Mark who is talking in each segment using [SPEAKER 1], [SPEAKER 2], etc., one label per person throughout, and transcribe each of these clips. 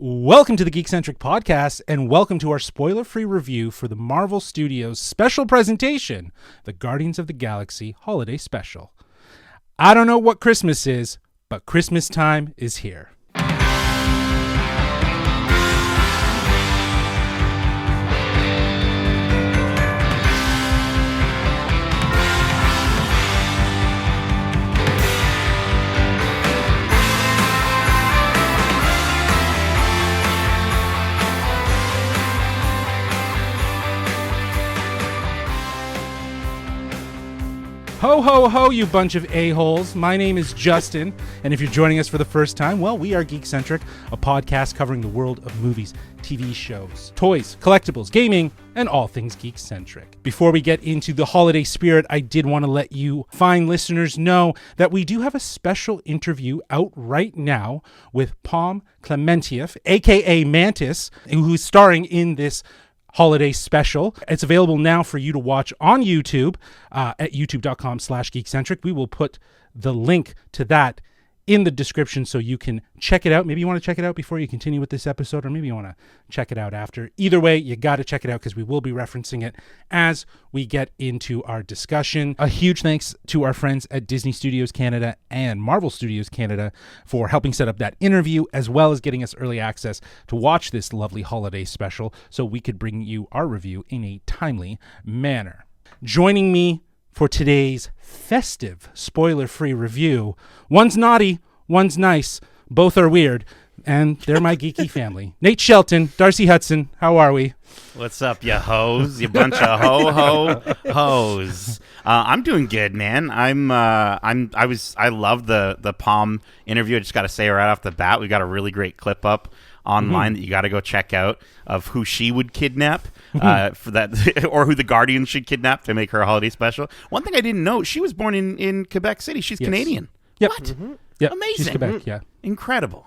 [SPEAKER 1] Welcome to the Geekcentric podcast, and welcome to our spoiler-free review for the Marvel Studios special presentation, the Guardians of the Galaxy Holiday Special. I don't know what Christmas is, but Christmas time is here. Ho, ho, ho, you bunch of a-holes. My name is Justin, and if you're joining us for the first time, well, we are Geekcentric, a podcast covering the world of movies, TV shows, toys, collectibles, gaming, and all things Geekcentric. Before we get into the holiday spirit, I did want to let you fine listeners know that we do have a special interview out right now with Pom Klementieff, aka Mantis, who's starring in this holiday special. It's available now for you to watch on YouTube at youtube.com/geekcentric. We will put the link to that in the description so you can check it out. Maybe you want to check it out before you continue with this episode, or maybe you want to check it out after. Either way, you got to check it out because we will be referencing it as we get into our discussion. A huge thanks to our friends at Disney Studios Canada and Marvel Studios Canada for helping set up that interview, as well as getting us early access to watch this lovely holiday special so we could bring you our review in a timely manner. Joining me for today's festive spoiler-free review, one's naughty, one's nice, both are weird, and they're my geeky family. Nate Shelton, Darcy Hudson, how are we?
[SPEAKER 2] What's up, you hoes? You bunch of hoes. I'm doing good, man. I love the Pom interview. I just got to say right off the bat, we got a really great clip up online that you got to go check out of who she would kidnap for that, or who the Guardians should kidnap to make her a holiday special. One thing I didn't know, she was born in Quebec City. She's Canadian.
[SPEAKER 1] Yep.
[SPEAKER 2] What?
[SPEAKER 1] Yep.
[SPEAKER 2] Amazing.
[SPEAKER 1] She's Quebec, yeah.
[SPEAKER 2] Incredible.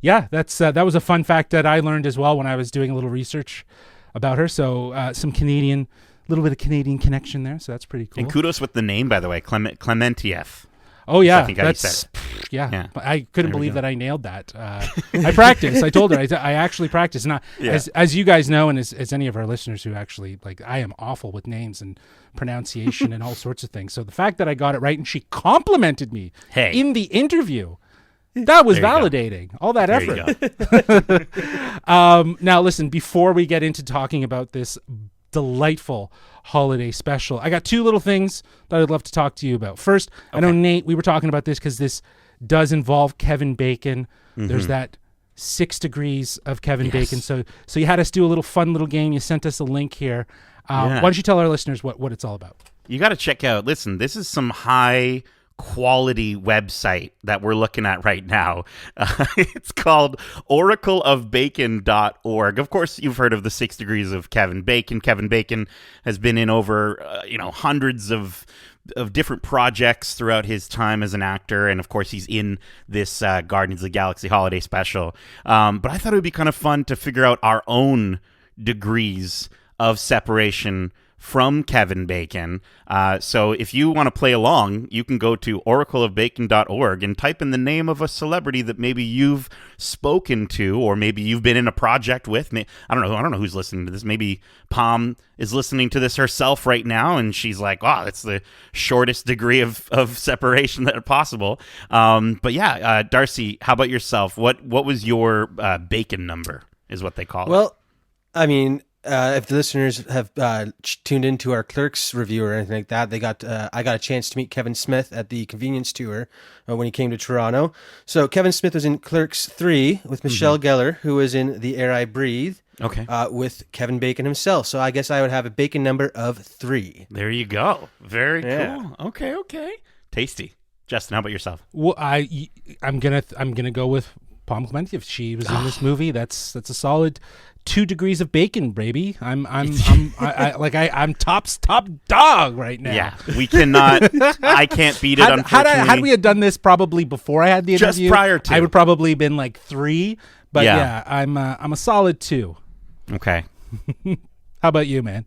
[SPEAKER 1] Yeah, that was a fun fact that I learned as well when I was doing a little research about her. So some Canadian, little bit of Canadian connection there. So that's pretty cool.
[SPEAKER 2] And kudos with the name, by the way, Klementieff.
[SPEAKER 1] Oh yeah,
[SPEAKER 2] I think
[SPEAKER 1] yeah. I couldn't believe that I nailed that. I practiced. I told her I actually practiced. Not as you guys know, and as any of our listeners who actually I am awful with names and pronunciation and all sorts of things. So the fact that I got it right and she complimented me in the interview, that was validating. All that effort. Now listen, before we get into talking about this delightful holiday special, I got two little things that I'd love to talk to you about. First, I know, Nate, we were talking about this because this does involve Kevin Bacon. There's that 6 degrees of Kevin Bacon. So you had us do a little fun little game. You sent us a link here. Why don't you tell our listeners what it's all about? You
[SPEAKER 2] got to check out. Listen, this is some high quality website that we're looking at right now. It's called oracleofbacon.org. Of course, you've heard of the 6 degrees of Kevin Bacon. Kevin Bacon has been in over hundreds of different projects throughout his time as an actor, and of course he's in this Guardians of the Galaxy holiday special. But I thought it would be kind of fun to figure out our own degrees of separation from Kevin Bacon. So if you want to play along, you can go to oracleofbacon.org and type in the name of a celebrity that maybe you've spoken to, or maybe you've been in a project with. I don't know who's listening to this. Maybe Pom is listening to this herself right now, and she's like, "Wow, that's the shortest degree of separation that possible." But yeah, Darcy, how about yourself? What was your Bacon number? Is what they call it.
[SPEAKER 3] Well, I mean, if the listeners have tuned into our Clerks review or anything like that, I got a chance to meet Kevin Smith at the convenience tour when he came to Toronto. So Kevin Smith was in Clerks 3 with Michelle Gellar, who was in The Air I Breathe with Kevin Bacon himself. So I guess I would have a Bacon number of 3.
[SPEAKER 2] There you go. Very cool. Okay. Tasty. Justin, how about yourself?
[SPEAKER 1] Well, I'm gonna go with Pom Klementieff. If she was in this movie, that's a solid 2 degrees of bacon, baby. I'm top dog right now.
[SPEAKER 2] Yeah, we cannot. I can't beat it. Unfortunately,
[SPEAKER 1] had we had done this probably before I had the interview,
[SPEAKER 2] just prior to,
[SPEAKER 1] I would probably been like 3. But yeah I'm a solid 2.
[SPEAKER 2] Okay.
[SPEAKER 1] How about you, man?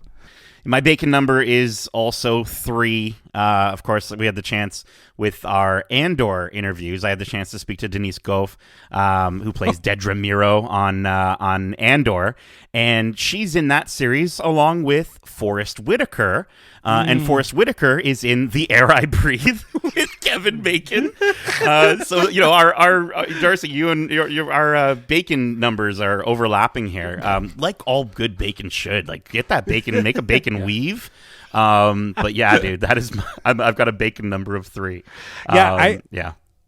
[SPEAKER 2] My Bacon number is also 3. Of course, we had the chance with our Andor interviews. I had the chance to speak to Denise Goff, who plays Dedra Miro on Andor, and she's in that series along with Forrest Whitaker. And Forrest Whitaker is in The Air I Breathe with Kevin Bacon. So, our Darcy, you and our bacon numbers are overlapping here. Like all good bacon should. Like, get that bacon, make a bacon weave. But yeah, dude, that is I've got a bacon number of 3.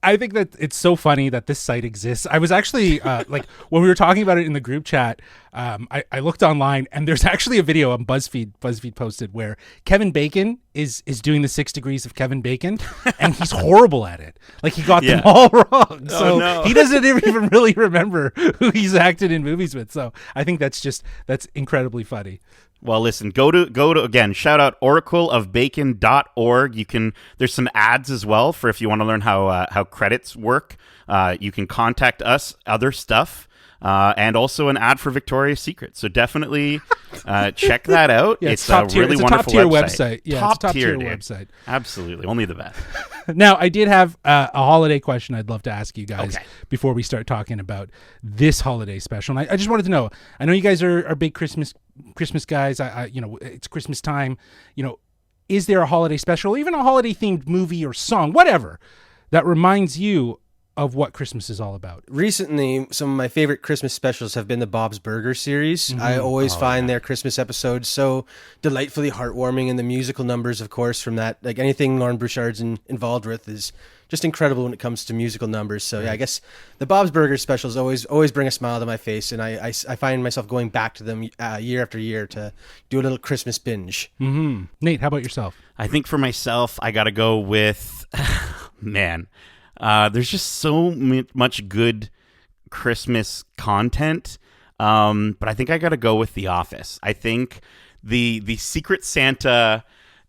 [SPEAKER 1] I think that it's so funny that this site exists. I was actually like when we were talking about it in the group chat, I looked online and there's actually a video on BuzzFeed posted where Kevin Bacon is doing the 6 degrees of Kevin Bacon and he's horrible at it. Like he got them all wrong. So he doesn't even really remember who he's acted in movies with. So I think that's incredibly funny.
[SPEAKER 2] Well, listen, go to again, shout out oracleofbacon.org. There's some ads as well for if you want to learn how credits work. You can contact us, other stuff, and also an ad for Victoria's Secret. So definitely check that out.
[SPEAKER 1] Yeah,
[SPEAKER 2] it's a really wonderful
[SPEAKER 1] website. Yeah,
[SPEAKER 2] top
[SPEAKER 1] it's a top tier
[SPEAKER 2] dude.
[SPEAKER 1] website.
[SPEAKER 2] Absolutely, only the best.
[SPEAKER 1] Now, I did have a holiday question I'd love to ask you guys before we start talking about this holiday special. And I just wanted to know, I know you guys are big Christmas guys. It's Christmas time. Is there a holiday special, even a holiday themed movie or song, whatever, that reminds you of what Christmas is all about?
[SPEAKER 3] Recently, some of my favorite Christmas specials have been the Bob's Burger series. Mm-hmm. I always find their Christmas episodes so delightfully heartwarming, and the musical numbers, of course, from that, like anything Lauren Bouchard's involved with is just incredible when it comes to musical numbers. So yeah, I guess the Bob's Burger specials always bring a smile to my face, and I find myself going back to them year after year to do a little Christmas binge.
[SPEAKER 1] Mm-hmm. Nate, how about yourself?
[SPEAKER 2] I think for myself, I got to go with, man, there's just so much good Christmas content, but I think I got to go with The Office. I think the Secret Santa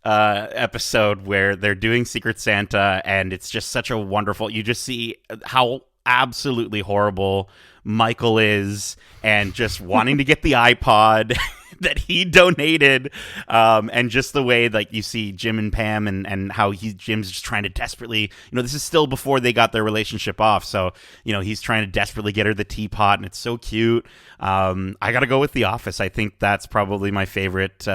[SPEAKER 2] episode where they're doing Secret Santa, and it's just such a wonderful, you just see how absolutely horrible Michael is, and just wanting to get the iPod that he donated, and just the way like you see Jim and Pam and how Jim's just trying to desperately, this is still before they got their relationship off, so he's trying to desperately get her the teapot, and it's so cute. I gotta go with The Office. I think that's probably my favorite,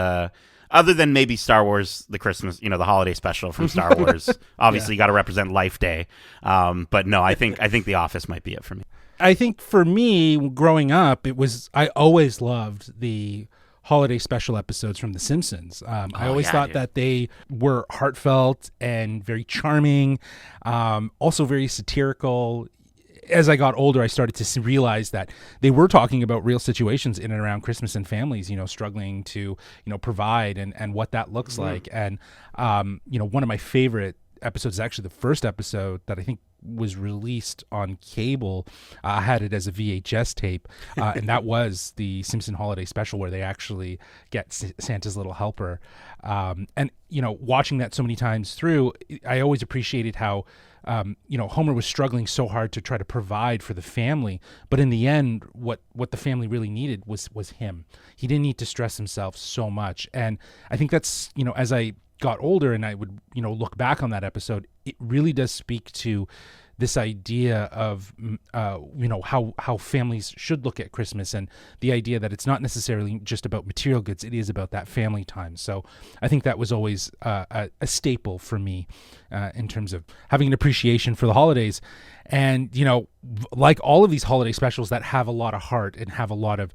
[SPEAKER 2] other than maybe Star Wars, the Christmas, the holiday special from Star Wars. Obviously, you got to represent Life Day. But no, I think The Office might be it for me.
[SPEAKER 1] I think for me, growing up, I always loved the holiday special episodes from The Simpsons. I always thought that they were heartfelt and very charming, also very satirical. As I got older, I started to realize that they were talking about real situations in and around Christmas and families, struggling to, provide and what that looks like. And, one of my favorite episodes is actually the first episode that I think was released on cable. I had it as a VHS tape, and that was the Simpson holiday special where they actually get Santa's little helper. And, watching that so many times through, I always appreciated how Homer was struggling so hard to try to provide for the family, but in the end, what the family really needed was him. He didn't need to stress himself so much, and I think that's as I got older and I would look back on that episode, it really does speak to this idea of how families should look at Christmas, and the idea that it's not necessarily just about material goods, it is about that family time. So I think that was always a staple for me in terms of having an appreciation for the holidays. And like all of these holiday specials that have a lot of heart and have a lot of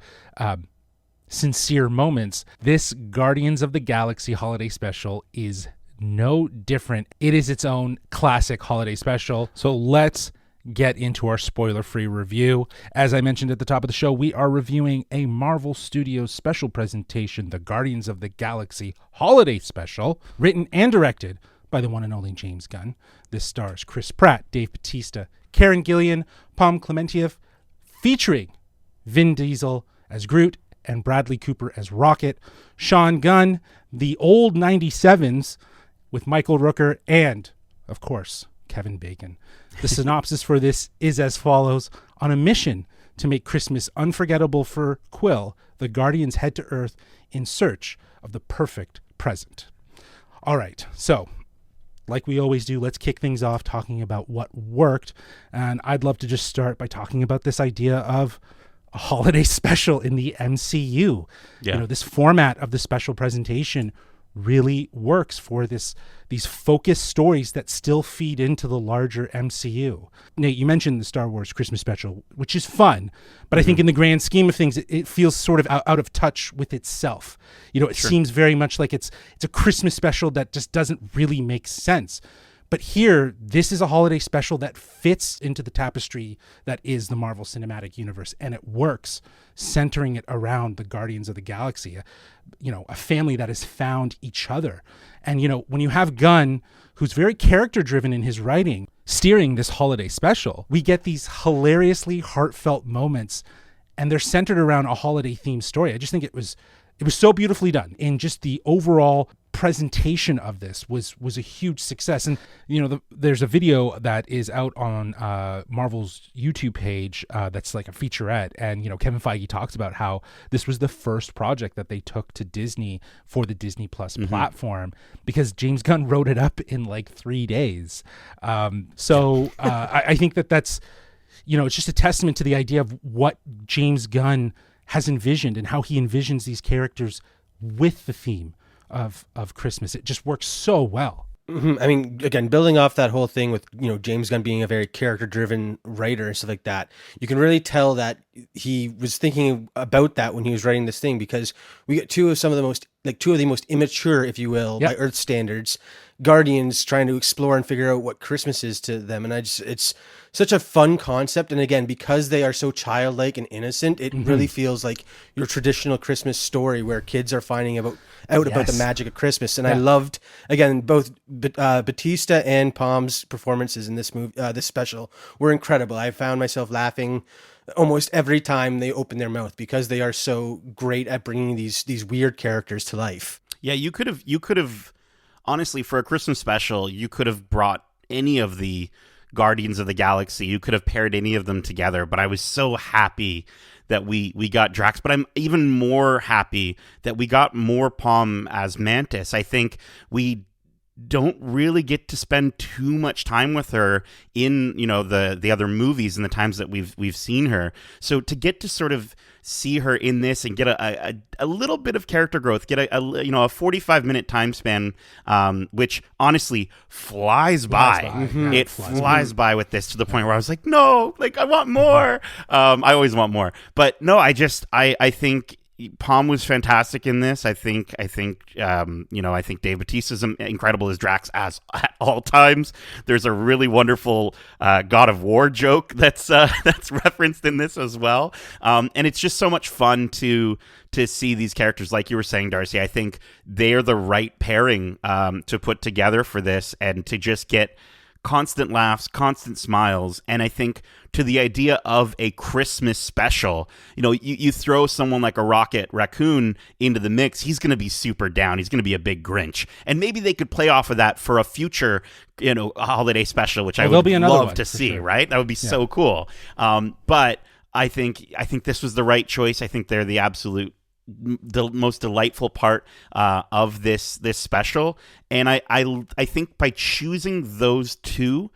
[SPEAKER 1] sincere moments, this Guardians of the Galaxy holiday special is no different. It is its own classic holiday special. So let's get into our spoiler-free review. As I mentioned at the top of the show, we are reviewing a Marvel Studios special presentation, the Guardians of the Galaxy holiday special, written and directed by the one and only James Gunn. This stars Chris Pratt, Dave Bautista, Karen Gillan, Pom Klementieff, featuring Vin Diesel as Groot and Bradley Cooper as Rocket, Sean Gunn, the old 97s, with Michael Rooker, and, of course, Kevin Bacon. The synopsis for this is as follows. On a mission to make Christmas unforgettable for Quill, the Guardians head to Earth in search of the perfect present. All right, so like we always do, let's kick things off talking about what worked. And I'd love to just start by talking about this idea of a holiday special in the MCU.
[SPEAKER 2] Yeah.
[SPEAKER 1] This format of the special presentation really works for these focused stories that still feed into the larger MCU. Nate, you mentioned the Star Wars Christmas special, which is fun, but I think in the grand scheme of things, it feels sort of out of touch with itself. It seems very much like it's a Christmas special that just doesn't really make sense. But here, this is a holiday special that fits into the tapestry that is the Marvel Cinematic Universe, and it works, centering it around the Guardians of the Galaxy, a family that has found each other. And, when you have Gunn, who's very character-driven in his writing, steering this holiday special, we get these hilariously heartfelt moments, and they're centered around a holiday-themed story. I just think it was so beautifully done, and just the overall presentation of this was a huge success. And there's a video that is out on Marvel's YouTube page that's like a featurette, and Kevin Feige talks about how this was the first project that they took to Disney for the Disney Plus platform, because James Gunn wrote it up in like 3 days. I think that's it's just a testament to the idea of what James Gunn has envisioned and how he envisions these characters with the theme of Christmas. It just works so well.
[SPEAKER 3] Mm-hmm. I mean, again, building off that whole thing with, James Gunn being a very character-driven writer and stuff like that, you can really tell that he was thinking about that when he was writing this thing, because we get two of the most immature, if you will, by Earth standards, Guardians trying to explore and figure out what Christmas is to them. And it's such a fun concept. And again, because they are so childlike and innocent, it really feels like your traditional Christmas story where kids are finding out about the magic of Christmas. And I loved, again, both Batista and Palm's performances in this movie, this special, were incredible. I found myself laughing almost every time they open their mouth, because they are so great at bringing these weird characters to life.
[SPEAKER 2] Yeah, you could have honestly, for a Christmas special, you could have brought any of the Guardians of the Galaxy. You could have paired any of them together, but I was so happy that we got Drax, but I'm even more happy that we got more Palm as Mantis. I think we don't really get to spend too much time with her in the other movies and the times that we've seen her. So to get to sort of see her in this and get a little bit of character growth, get a 45-minute time span, which honestly flies by. It flies by with this, to the point where I was like, no, like I want more. I always want more, but no, I think Palm was fantastic in this. I think Dave Bautista is incredible as Drax at all times. There's a really wonderful God of War joke that's referenced in this as well. And it's just so much fun to see these characters, like you were saying, Darcy. I think they're the right pairing to put together for this, and to just get constant laughs, constant smiles. And I think to the idea of a Christmas special, you throw someone like a Rocket Raccoon into the mix, he's going to be super down. He's going to be a big Grinch. And maybe they could play off of that for a future, holiday special, which I would love to see, right? That would be so cool. But I think this was the right choice. I think they're the most delightful part of this special, and I think by choosing those two,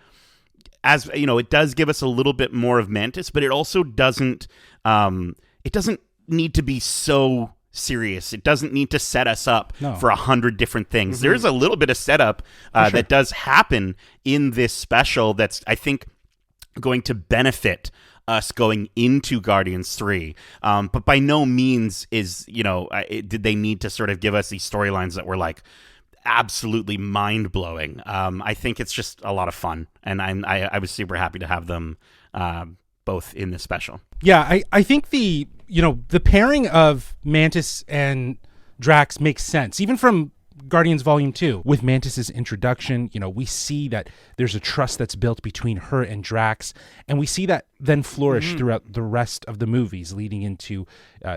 [SPEAKER 2] as it does give us a little bit more of Mantis, but it also doesn't need to be so serious. It doesn't need to set us up for 100 different things. There's a little bit of setup that does happen in this special that's, I think, going to benefit us going into Guardians 3, but by no means did they need to sort of give us these storylines that were like absolutely mind-blowing. I think it's just a lot of fun, and I was super happy to have them both in this special.
[SPEAKER 1] Yeah, I think the pairing of Mantis and Drax makes sense, even from Guardians Volume 2. With Mantis's introduction, we see that there's a trust that's built between her and Drax, and we see that then flourish throughout the rest of the movies, leading into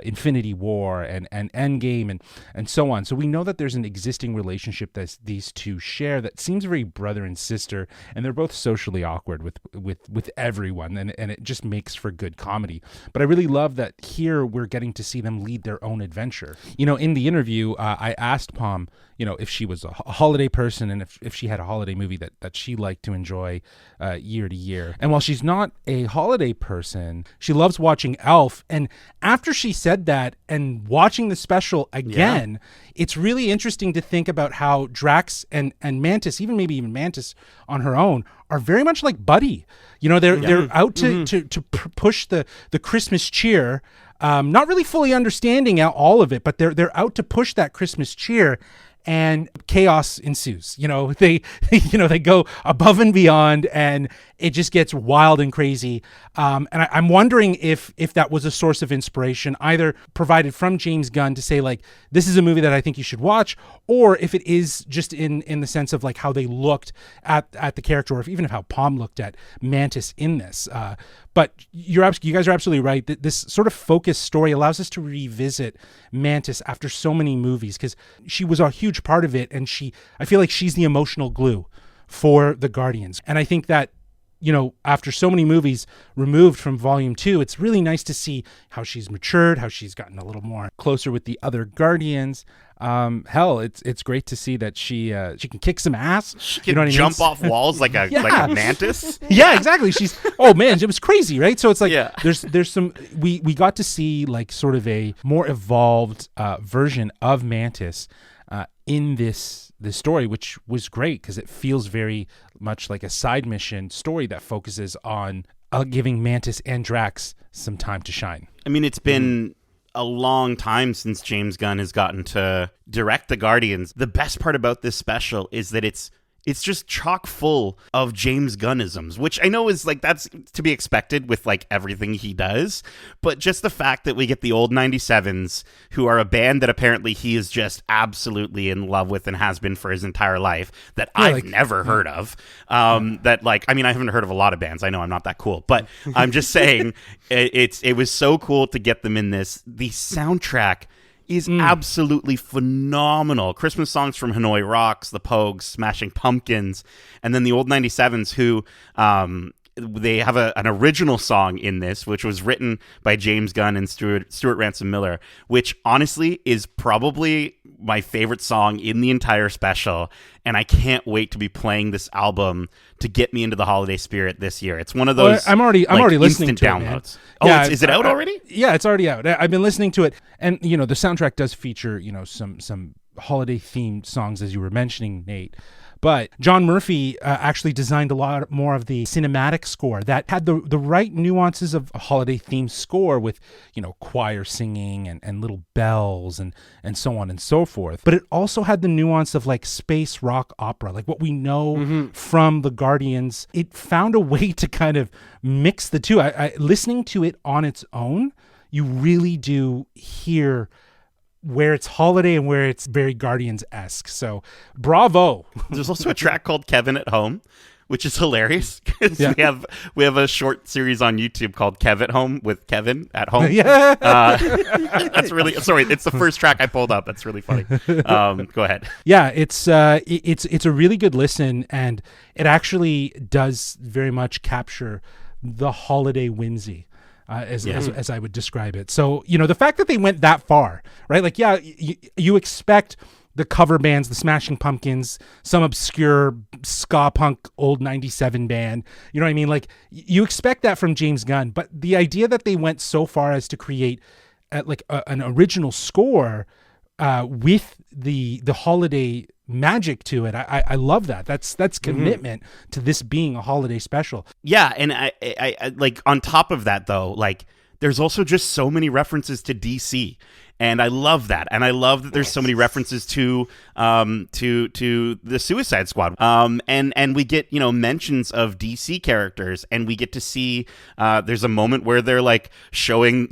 [SPEAKER 1] Infinity War and Endgame and so on. So we know that there's an existing relationship that these two share that seems very brother and sister, and they're both socially awkward with everyone, and it just makes for good comedy. But I really love that here we're getting to see them lead their own adventure. In the interview, I asked Palm, if she was a holiday person and if she had a holiday movie that she liked to enjoy year to year. And while she's not a holiday person, she loves watching Elf. And after she said that and watching the special again, it's really interesting to think about how Drax and Mantis, maybe even Mantis on her own, are very much like Buddy. They're out to push the Christmas cheer, not really fully understanding all of it, but they're out to push that Christmas cheer, and chaos ensues. They go above and beyond, and it just gets wild and crazy. And I'm wondering if that was a source of inspiration, either provided from James Gunn to say, like, this is a movie that I think you should watch, or if it is just in the sense of like how they looked at the character, or even how Palm looked at Mantis in this. But you guys are absolutely right. This sort of focused story allows us to revisit Mantis after so many movies, because she was a huge part of it, and I feel like she's the emotional glue for the Guardians. And I think that, after so many movies removed from Volume 2, it's really nice to see how she's matured, how she's gotten a little more closer with the other Guardians. It's great to see that she can kick some ass.
[SPEAKER 2] She can jump off walls like a mantis.
[SPEAKER 1] Yeah, exactly. It was crazy, right? So it's like there's some we got to see like sort of a more evolved version of Mantis in this story, which was great because it feels very much like a side mission story that focuses on giving Mantis and Drax some time to shine.
[SPEAKER 2] I mean, it's been a long time since James Gunn has gotten to direct the Guardians. The best part about this special is that it's just chock full of James Gunnisms, which I know is like, that's to be expected with like everything he does. But just the fact that we get the old 97s, who are a band that apparently he is just absolutely in love with and has been for his entire life, that I've never heard of. That like, I mean, I haven't heard of a lot of bands. I know I'm not that cool, but I'm just saying it was so cool to get them in this. The soundtrack is absolutely phenomenal. Christmas songs from Hanoi Rocks, The Pogues, Smashing Pumpkins, and then the old 97s, who they have an original song in this, which was written by James Gunn and Stuart Ransom Miller, which honestly is probably my favorite song in the entire special. And I can't wait to be playing this album to get me into the holiday spirit this year. It's one of those
[SPEAKER 1] I'm already listening to
[SPEAKER 2] downloads.
[SPEAKER 1] It, man.
[SPEAKER 2] Is it out already?
[SPEAKER 1] Yeah, it's already out. I've been listening to it, and the soundtrack does feature some holiday themed songs, as you were mentioning, Nate. But John Murphy actually designed a lot more of the cinematic score that had the right nuances of a holiday themed score with, choir singing and little bells and so on and so forth. But it also had the nuance of like space rock opera, like what we know from the Guardians. It found a way to kind of mix the two. I listening to it on its own, you really do hear where it's holiday and where it's very Guardians-esque. So bravo.
[SPEAKER 2] There's also a track called Kevin at Home, which is hilarious because we have a short series on YouTube called Kev at Home with Kevin at Home.
[SPEAKER 1] Yeah.
[SPEAKER 2] That's really, sorry, it's the first track I pulled up. That's really funny. Go ahead.
[SPEAKER 1] Yeah, it's a really good listen, and it actually does very much capture the holiday whimsy. As I would describe it. So, the fact that they went that far, right? Like, you expect the cover bands, the Smashing Pumpkins, some obscure ska punk old 97 band, you know what I mean? Like, you expect that from James Gunn, but the idea that they went so far as to create an original score with the holiday magic to it, I love that. That's commitment to this being a holiday special.
[SPEAKER 2] Yeah, and I like, on top of that though, like, there's also just so many references to DC. And I love that. And I love that there's so many references to the Suicide Squad. And we get, mentions of DC characters, and we get to see there's a moment where they're like showing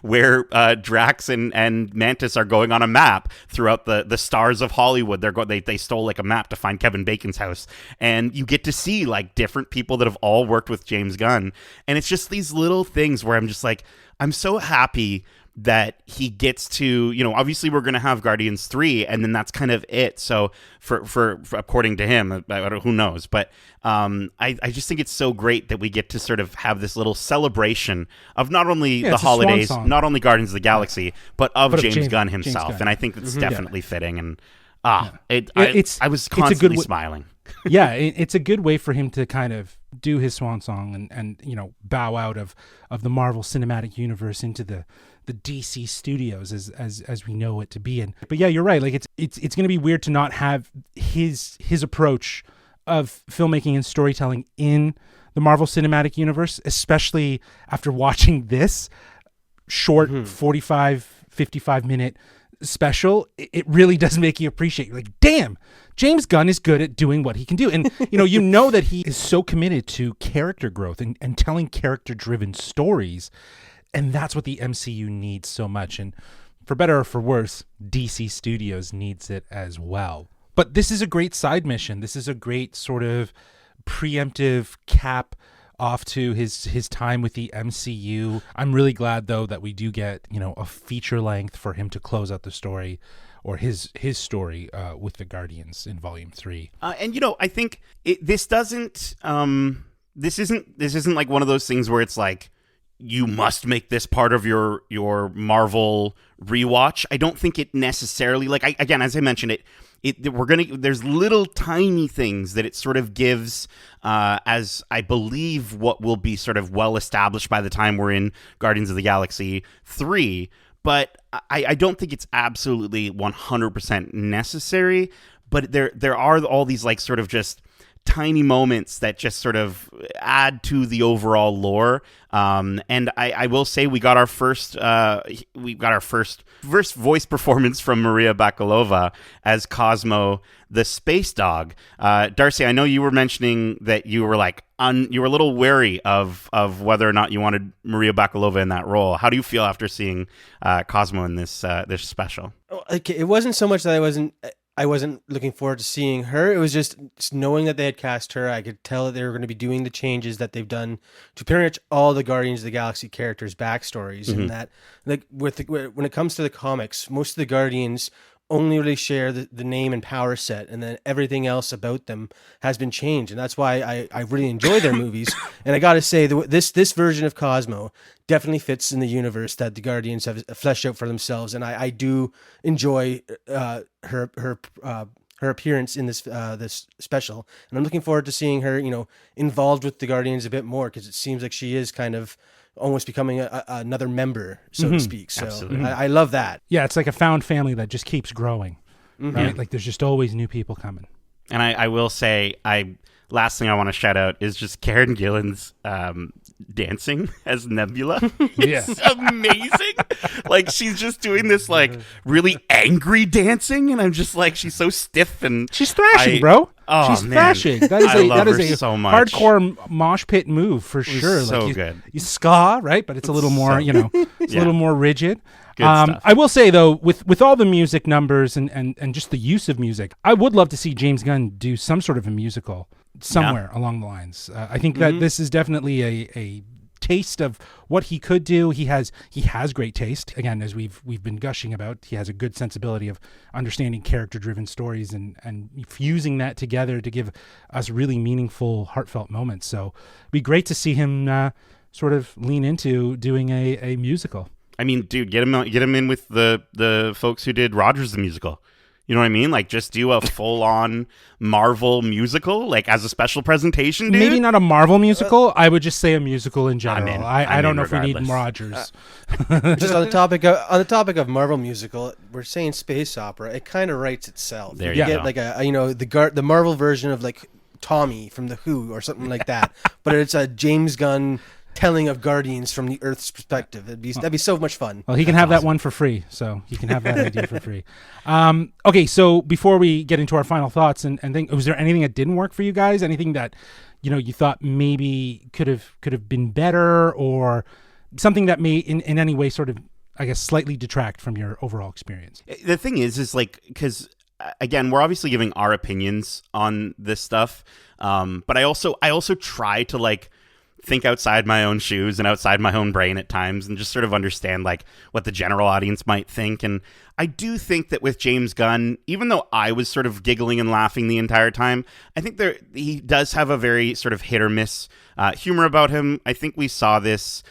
[SPEAKER 2] where Drax and Mantis are going on a map throughout the stars of Hollywood. They stole like a map to find Kevin Bacon's house. And you get to see like different people that have all worked with James Gunn. And it's just these little things where I'm just like, I'm so happy that he gets to, obviously we're going to have Guardians 3, and then that's kind of it. So for according to him, who knows, but I just think it's so great that we get to sort of have this little celebration of not only the holidays, not only Guardians of the Galaxy, but James Gunn himself. And I think that's definitely fitting. And I was constantly smiling.
[SPEAKER 1] Yeah, it's a good way for him to kind of do his swan song and bow out of the Marvel Cinematic Universe into the DC studios as we know it to be. But yeah, you're right. Like it's going to be weird to not have his approach of filmmaking and storytelling in the Marvel Cinematic Universe, especially after watching this short 45, 55 minute special. It really does make you appreciate, like, damn, James Gunn is good at doing what he can do. And you know that he is so committed to character growth and telling character driven stories. And that's what the MCU needs so much. And for better or for worse, DC Studios needs it as well. But this is a great side mission. This is a great sort of preemptive cap off to his time with the MCU. I'm really glad, though, that we do get, a feature length for him to close out the story, or his story with the Guardians in Volume 3.
[SPEAKER 2] And I think this isn't like one of those things where it's like, you must make this part of your Marvel rewatch. I don't think it necessarily, like, again, as I mentioned, there's little tiny things that it sort of gives, as I believe what will be sort of well established by the time we're in Guardians of the Galaxy 3. But I don't think it's absolutely 100% necessary. But there are all these, like, sort of just tiny moments that just sort of add to the overall lore. And I will say we got our first voice performance from Maria Bakalova as Cosmo the space dog. Darcy, I know you were mentioning that you were like you were a little wary of whether or not you wanted Maria Bakalova in that role. How do you feel after seeing Cosmo in this special?
[SPEAKER 3] Okay, it wasn't so much that I wasn't looking forward to seeing her. It was just knowing that they had cast her. I could tell that they were going to be doing the changes that they've done to pretty much all the Guardians of the Galaxy characters' backstories. And that, like, when it comes to the comics, most of the Guardians only really share the name and power set, and then everything else about them has been changed. And that's why I really enjoy their movies. And I got to say, this version of Cosmo definitely fits in the universe that the Guardians have fleshed out for themselves. And I do enjoy her appearance in this special. And I'm looking forward to seeing her, involved with the Guardians a bit more, because it seems like she is kind of almost becoming another member, so to speak. So I love that.
[SPEAKER 1] Yeah, it's like a found family that just keeps growing, right? Like there's just always new people coming.
[SPEAKER 2] And I will say, last thing I want to shout out is just Karen Gillan's dancing as Nebula. It's amazing. Like, she's just doing this, like, really angry dancing, and I'm just like, she's so stiff, and
[SPEAKER 1] she's thrashing, bro.
[SPEAKER 2] Oh,
[SPEAKER 1] she's
[SPEAKER 2] man.
[SPEAKER 1] thrashing. That is a
[SPEAKER 2] so much.
[SPEAKER 1] hardcore mosh pit move for sure.
[SPEAKER 2] So
[SPEAKER 1] like
[SPEAKER 2] good.
[SPEAKER 1] You ska, right? But it's a little more, it's a little more rigid.
[SPEAKER 2] Good stuff.
[SPEAKER 1] I will say, though, with all the music numbers and just the use of music, I would love to see James Gunn do some sort of a musical somewhere along the lines. I think that this is definitely a taste of what he could do. He has great taste. Again, as we've been gushing about, he has a good sensibility of understanding character-driven stories and fusing that together to give us really meaningful, heartfelt moments. So it'd be great to see him sort of lean into doing a musical.
[SPEAKER 2] I mean, dude, get him in with the folks who did Rogers the Musical. You know what I mean? Like, just do a full-on Marvel musical, like, as a special presentation, dude.
[SPEAKER 1] Maybe not a Marvel musical. I would just say a musical in general. I don't know
[SPEAKER 2] regardless.
[SPEAKER 1] If we need Rogers.
[SPEAKER 3] Just on the topic of Marvel musical, we're saying space opera. It kind of writes itself.
[SPEAKER 2] There
[SPEAKER 3] you
[SPEAKER 2] you
[SPEAKER 3] get
[SPEAKER 2] go.
[SPEAKER 3] like the Marvel version of, like, Tommy from The Who or something like that, but it's a James Gunn telling of Guardians from the Earth's perspective. That'd be so much fun.
[SPEAKER 1] Well, he can have that one for free, so he can have that idea for free. Okay, so before we get into our final thoughts and think, was there anything that didn't work for you guys? Anything that you thought maybe could have been better, or something that may in any way sort of, I guess, slightly detract from your overall experience?
[SPEAKER 2] The thing is like, because again, we're obviously giving our opinions on this stuff, but I also try to, like, think outside my own shoes and outside my own brain at times, and just sort of understand, like, what the general audience might think. And I do think that with James Gunn, even though I was sort of giggling and laughing the entire time, I think he does have a very sort of hit or miss humor about him. I think we saw this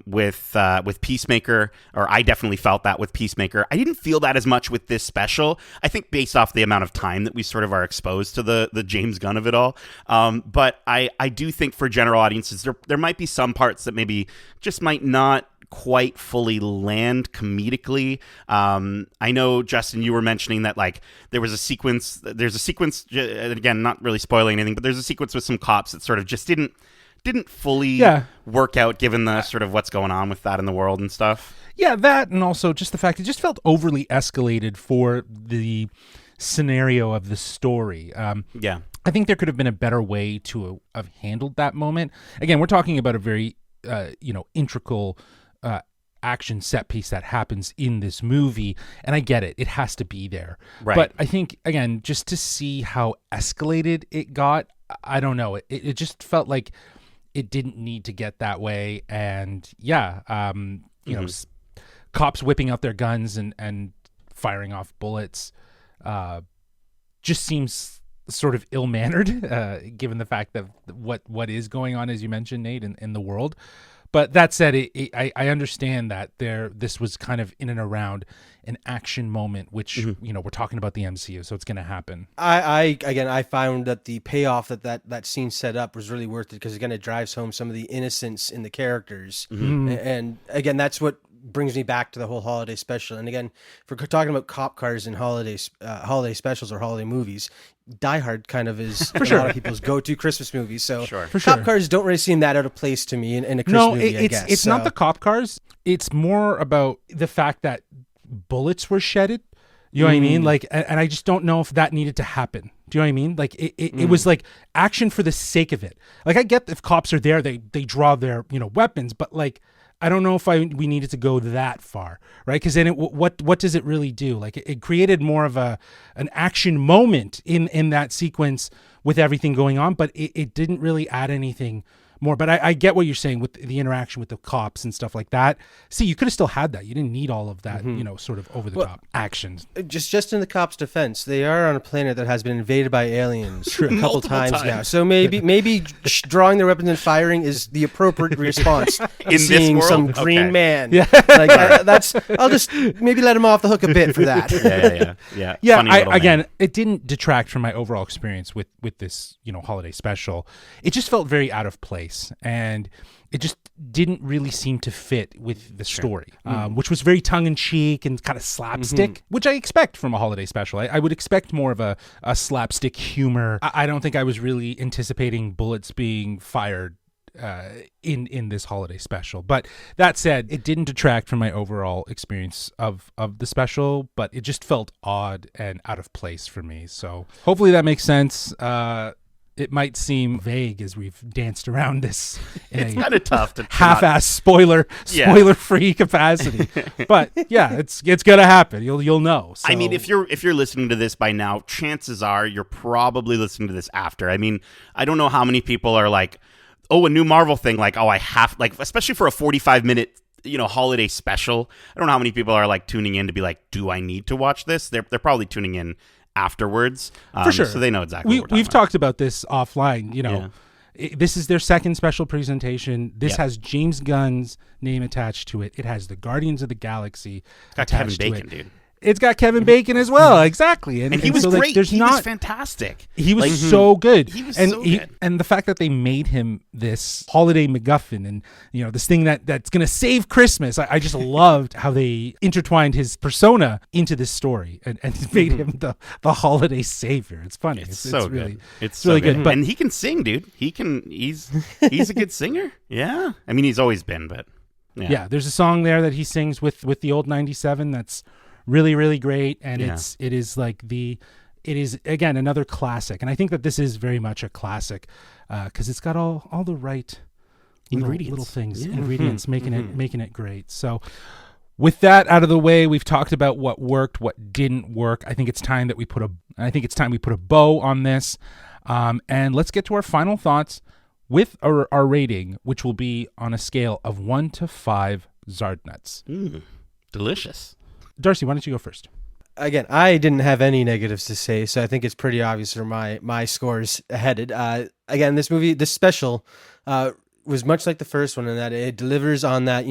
[SPEAKER 2] with Peacemaker, or I definitely felt that with Peacemaker. I didn't feel that as much with this special. I think based off the amount of time that we sort of are exposed to the James Gunn of it all. But I do think for general audiences, there might be some parts that maybe just might not quite fully land comedically. I know, Justin, you were mentioning that like there's a sequence, and again, not really spoiling anything, but there's a sequence with some cops that sort of just didn't fully work out given the sort of what's going on with that in the world and stuff.
[SPEAKER 1] Yeah, that, and also just the fact it just felt overly escalated for the scenario of the story. I think there could have been a better way to have handled that moment. Again, we're talking about a very integral action set piece that happens in this movie, and I get it has to be there,
[SPEAKER 2] right?
[SPEAKER 1] But I think, again, just to see how escalated it got, I don't know, it just felt like it didn't need to get that way. And cops whipping out their guns and firing off bullets just seems sort of ill-mannered, given the fact that what is going on, as you mentioned, Nate, in the world. But that said, I understand that this was kind of in and around an action moment, which we're talking about the MCU, so it's going to happen.
[SPEAKER 3] I found that the payoff that scene set up was really worth it, because again, it drives home some of the innocence in the characters, and again, that's what brings me back to the whole holiday special. And again, if we're talking about cop cars and holiday specials or holiday movies, Die Hard kind of is a lot of people's go-to Christmas movies. So cop cars don't really seem that out of place to me in a Christmas movie, I guess.
[SPEAKER 1] It's not the cop cars. It's more about the fact that bullets were shedded. You know what I mean? Like, and I just don't know if that needed to happen. Do you know what I mean? Like, it was like action for the sake of it. Like, I get if cops are there, they draw their weapons, but like, I don't know if we needed to go that far, right? Because then what does it really do? Like, it created more of an action moment in that sequence with everything going on, but it didn't really add anything more. But I get what you're saying with the interaction with the cops and stuff like that. See, you could have still had that. You didn't need all of that, sort of over the top action.
[SPEAKER 3] Just in the cops' defense, they are on a planet that has been invaded by aliens a couple times now. So maybe drawing their weapons and firing is the appropriate response in seeing
[SPEAKER 2] this world?
[SPEAKER 3] some green man.
[SPEAKER 1] Yeah,
[SPEAKER 3] I'll just maybe let him off the hook a bit for that.
[SPEAKER 2] Yeah.
[SPEAKER 1] Again, it didn't detract from my overall experience with this holiday special. It just felt very out of place. And it just didn't really seem to fit with the story, which was very tongue-in-cheek and kind of slapstick, which I expect from a holiday special. I would expect more of a slapstick humor. I don't think I was really anticipating bullets being fired in this holiday special. But that said, it didn't detract from my overall experience of the special, but it just felt odd and out of place for me. So hopefully that makes sense. It might seem vague as we've danced around this in
[SPEAKER 2] it's kind of tough to
[SPEAKER 1] half-ass spoiler-free capacity. But yeah, it's gonna happen. You'll know. So.
[SPEAKER 2] I mean, if you're listening to this by now, chances are you're probably listening to this after. I mean, I don't know how many people are like, oh, a new Marvel thing, like, oh, I have, like, especially for a 45-minute holiday special. I don't know how many people are like tuning in to be like, do I need to watch this? They're probably tuning in afterwards,
[SPEAKER 1] for sure,
[SPEAKER 2] so they know exactly.
[SPEAKER 1] We've talked about this offline. This is their second special presentation. This has James Gunn's name attached to it. It has the Guardians of the Galaxy attached to it.
[SPEAKER 2] Kevin Bacon, dude.
[SPEAKER 1] It's got Kevin Bacon as well, exactly,
[SPEAKER 2] and he was
[SPEAKER 1] so,
[SPEAKER 2] great.
[SPEAKER 1] Like,
[SPEAKER 2] he was fantastic.
[SPEAKER 1] He was so good.
[SPEAKER 2] He was so good.
[SPEAKER 1] And the fact that they made him this holiday MacGuffin, and this thing that's going to save Christmas. I just loved how they intertwined his persona into this story and made him the holiday savior. It's funny.
[SPEAKER 2] It's so good.
[SPEAKER 1] Really,
[SPEAKER 2] it's
[SPEAKER 1] really
[SPEAKER 2] so
[SPEAKER 1] good. But
[SPEAKER 2] and he can sing, dude. He's a good singer. Yeah, I mean, he's always been, but
[SPEAKER 1] yeah. There's a song there that he sings with the old 97 that's really, really great, and it is again another classic, and I think that this is very much a classic because it's got all the right little things, ingredients, making it great. So, with that out of the way, we've talked about what worked, what didn't work. I think it's time we put a bow on this, and let's get to our final thoughts with our rating, which will be on a scale of 1 to 5 Zardnuts.
[SPEAKER 2] Delicious.
[SPEAKER 1] Darcy, why don't you go first?
[SPEAKER 3] Again, I didn't have any negatives to say, so I think it's pretty obvious where my scores headed. Again, this special, was much like the first one in that it delivers on that,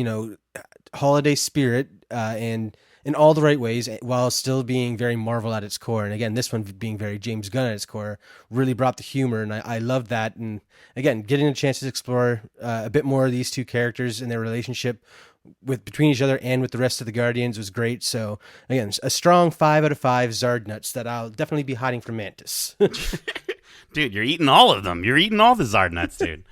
[SPEAKER 3] holiday spirit, and in all the right ways, while still being very Marvel at its core. And again, this one being very James Gunn at its core really brought the humor, and I loved that. And again, getting a chance to explore a bit more of these two characters and their relationship between each other and with the rest of the Guardians was great. So again, a strong 5 out of 5 Zard nuts that I'll definitely be hiding from Mantis.
[SPEAKER 2] Dude, you're eating all of them. You're eating all the Zard nuts, dude.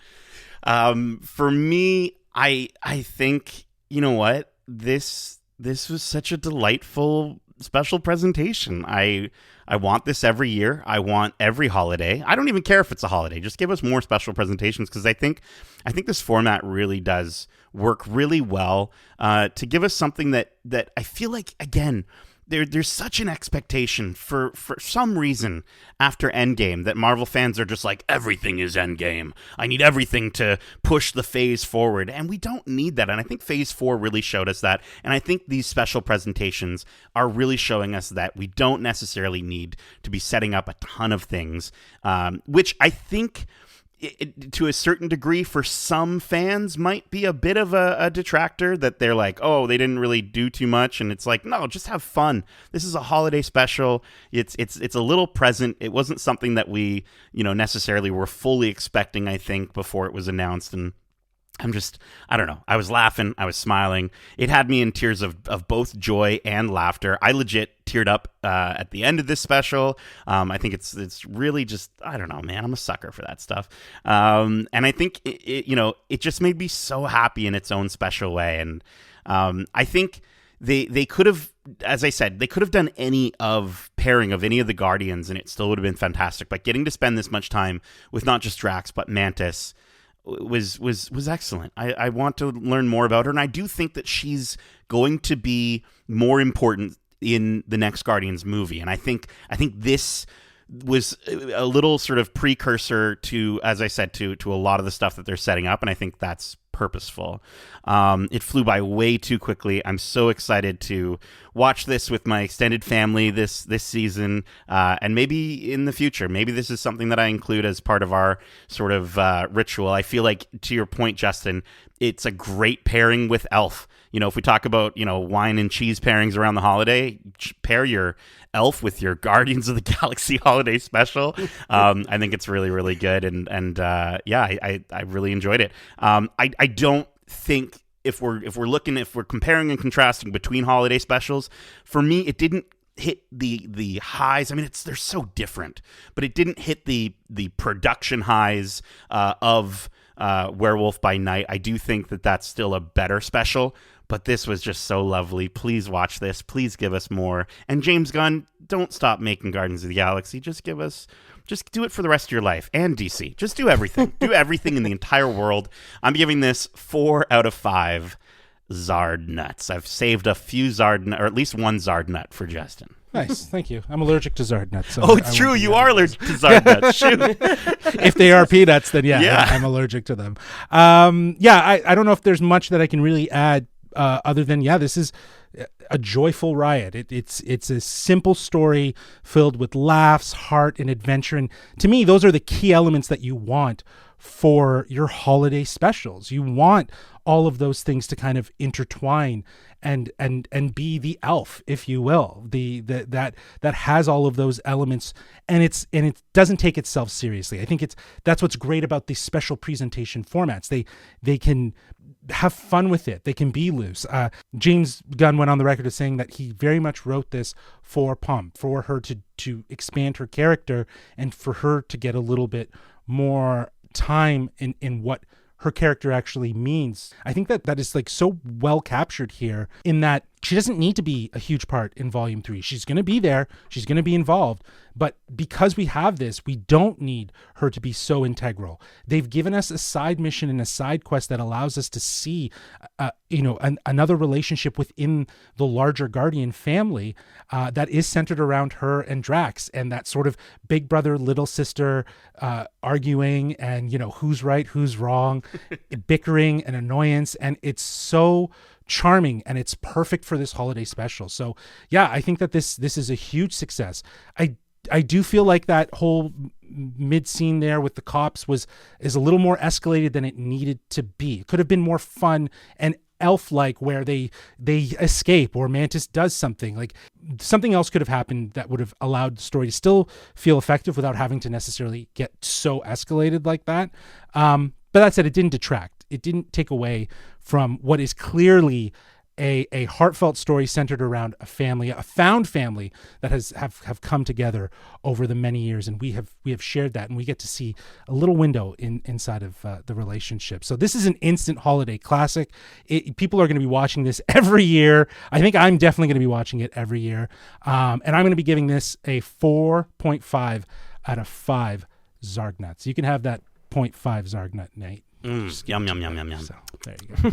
[SPEAKER 2] For me, I think, you know what? This was such a delightful special presentation. I want this every year. I want every holiday. I don't even care if it's a holiday. Just give us more special presentations, because I think this format really does work really well to give us something that I feel like, again, there's such an expectation for some reason after Endgame that Marvel fans are just like, everything is Endgame. I need everything to push the phase forward. And we don't need that. And I think Phase 4 really showed us that. And I think these special presentations are really showing us that we don't necessarily need to be setting up a ton of things, which I think, to a certain degree, for some fans might be a bit of a detractor, that they're like, oh, they didn't really do too much. And it's like, no, just have fun. This is a holiday special. It's a little present. It wasn't something that we, necessarily were fully expecting, I think, before it was announced. And I don't know. I was laughing. I was smiling. It had me in tears of both joy and laughter. I legit teared up at the end of this special. I think it's really just, I don't know, man. I'm a sucker for that stuff. And I think, it just made me so happy in its own special way. And I think they could have, as I said, they could have done any of pairing of any of the Guardians, and it still would have been fantastic. But getting to spend this much time with not just Drax, but Mantis was excellent. I want to learn more about her, and I do think that she's going to be more important in the next Guardians movie. And I think this was a little sort of precursor to, as I said, to a lot of the stuff that they're setting up, and I think that's purposeful. It flew by way too quickly. I'm so excited to watch this with my extended family this season, and maybe in the future. Maybe this is something that I include as part of our sort of ritual. I feel like, to your point, Justin, it's a great pairing with Elf. If we talk about, wine and cheese pairings around the holiday, pair your Elf with your Guardians of the Galaxy holiday special. I think it's really, really good. And I really enjoyed it. I don't think if we're comparing and contrasting between holiday specials, for me, it didn't hit the highs. I mean, they're so different, but it didn't hit the production highs of Werewolf by Night. I do think that that's still a better special, but this was just so lovely. Please watch this. Please give us more. And James Gunn, don't stop making Guardians of the Galaxy. Just do it for the rest of your life. And DC. Just do everything. Do everything in the entire world. I'm giving this 4 out of 5 Zard nuts. I've saved a few Zard, or at least one Zard nut for Justin.
[SPEAKER 1] Nice, thank you. I'm allergic to Zard nuts. So
[SPEAKER 2] it's true. You are allergic to Zard nuts. Shoot.
[SPEAKER 1] If they are peanuts, then yeah. I'm allergic to them. I don't know if there's much that I can really add other than, this is a joyful riot. It's a simple story filled with laughs, heart, and adventure. And to me, those are the key elements that you want for your holiday specials. You want all of those things to kind of intertwine and be the elf, if you will, that has all of those elements, and it doesn't take itself seriously. I think that's what's great about these special presentation formats. They can have fun with it. They can be loose. James Gunn went on the record as saying that he very much wrote this for Pom, for her to expand her character and for her to get a little bit more time in what her character actually means. I think that is like so well captured here, in that she doesn't need to be a huge part in Volume 3. She's going to be there. She's going to be involved. But because we have this, we don't need her to be so integral. They've given us a side mission and a side quest that allows us to see, another relationship within the larger Guardian family that is centered around her and Drax, and that sort of big brother, little sister arguing, and, who's right, who's wrong, bickering and annoyance. And it's so charming, and it's perfect for this holiday special. So yeah, I think that this is a huge success. I do feel like that whole mid scene there with the cops is a little more escalated than it needed to be. It could have been more fun and elf-like, where they escape or Mantis does something. Like, something else could have happened that would have allowed the story to still feel effective without having to necessarily get so escalated like that. But that said, it didn't detract. It didn't take away from what is clearly a heartfelt story centered around a family, a found family that have come together over the many years, and we have shared that, and we get to see a little window inside of the relationship. So this is an instant holiday classic. People are going to be watching this every year. I think I'm definitely going to be watching it every year, and I'm going to be giving this a 4.5 out of 5 Zargnuts. You can have that 0.5 Zargnut, Nate.
[SPEAKER 2] Yum, yum, yum, yum, yum.
[SPEAKER 1] So there you go.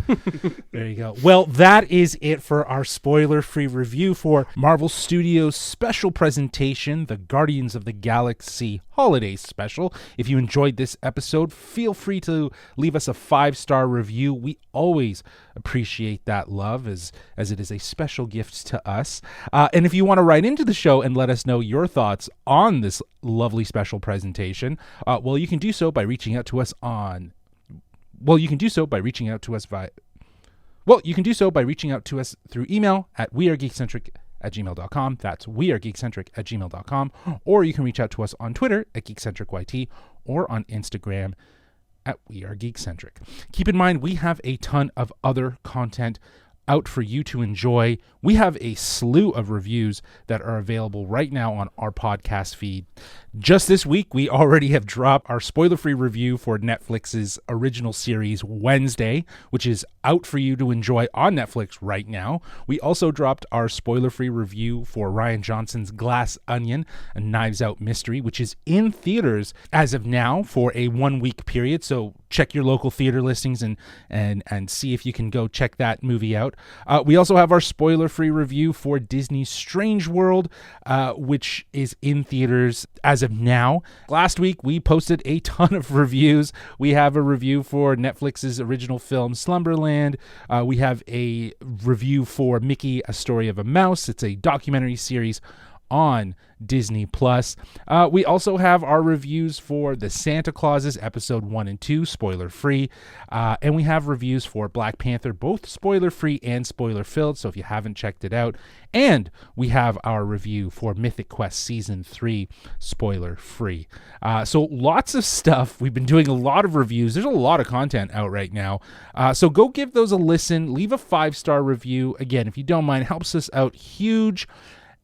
[SPEAKER 1] There you go. Well, that is it for our spoiler-free review for Marvel Studios' special presentation, the Guardians of the Galaxy Holiday Special. If you enjoyed this episode, feel free to leave us a 5-star review. We always appreciate that love, as it is a special gift to us. And if you want to write into the show and let us know your thoughts on this lovely special presentation, well, you can do so by reaching out to us on... Well, you can do so by reaching out to us through email at wearegeekcentric@gmail.com. That's wearegeekcentric@gmail.com. Or you can reach out to us on Twitter at GeekcentricYT or on Instagram at wearegeekcentric. Keep in mind, we have a ton of other content out for you to enjoy. We have a slew of reviews that are available right now on our podcast feed. Just this week, we already have dropped our spoiler-free review for Netflix's original series Wednesday, which is out for you to enjoy on Netflix right now. We also dropped our spoiler-free review for Rian Johnson's Glass Onion, a Knives Out mystery, which is in theaters as of now for a 1-week period. So check your local theater listings and see if you can go check that movie out. We also have our spoiler-free review for Disney's Strange World, which is in theaters as of now. Last week, we posted a ton of reviews. We have a review for Netflix's original film Slumberland. We have a review for Mickey, A Story of a Mouse. It's a documentary series on Disney Plus. We also have our reviews for The Santa Clauses episode 1 and 2, spoiler free, and we have reviews for Black Panther, both spoiler free and spoiler filled, so if you haven't checked it out. And we have our review for Mythic Quest season 3, spoiler free. So lots of stuff. We've been doing a lot of reviews. There's a lot of content out right now, so go give those a listen. Leave a 5-star review. Again, if you don't mind, helps us out huge.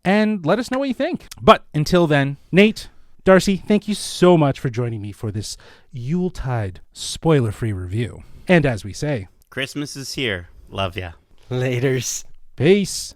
[SPEAKER 1] And let us know what you think. But until then, Nate, Darcy, thank you so much for joining me for this Yuletide spoiler-free review. And as we say,
[SPEAKER 2] Christmas is here. Love ya.
[SPEAKER 3] Laters.
[SPEAKER 1] Peace.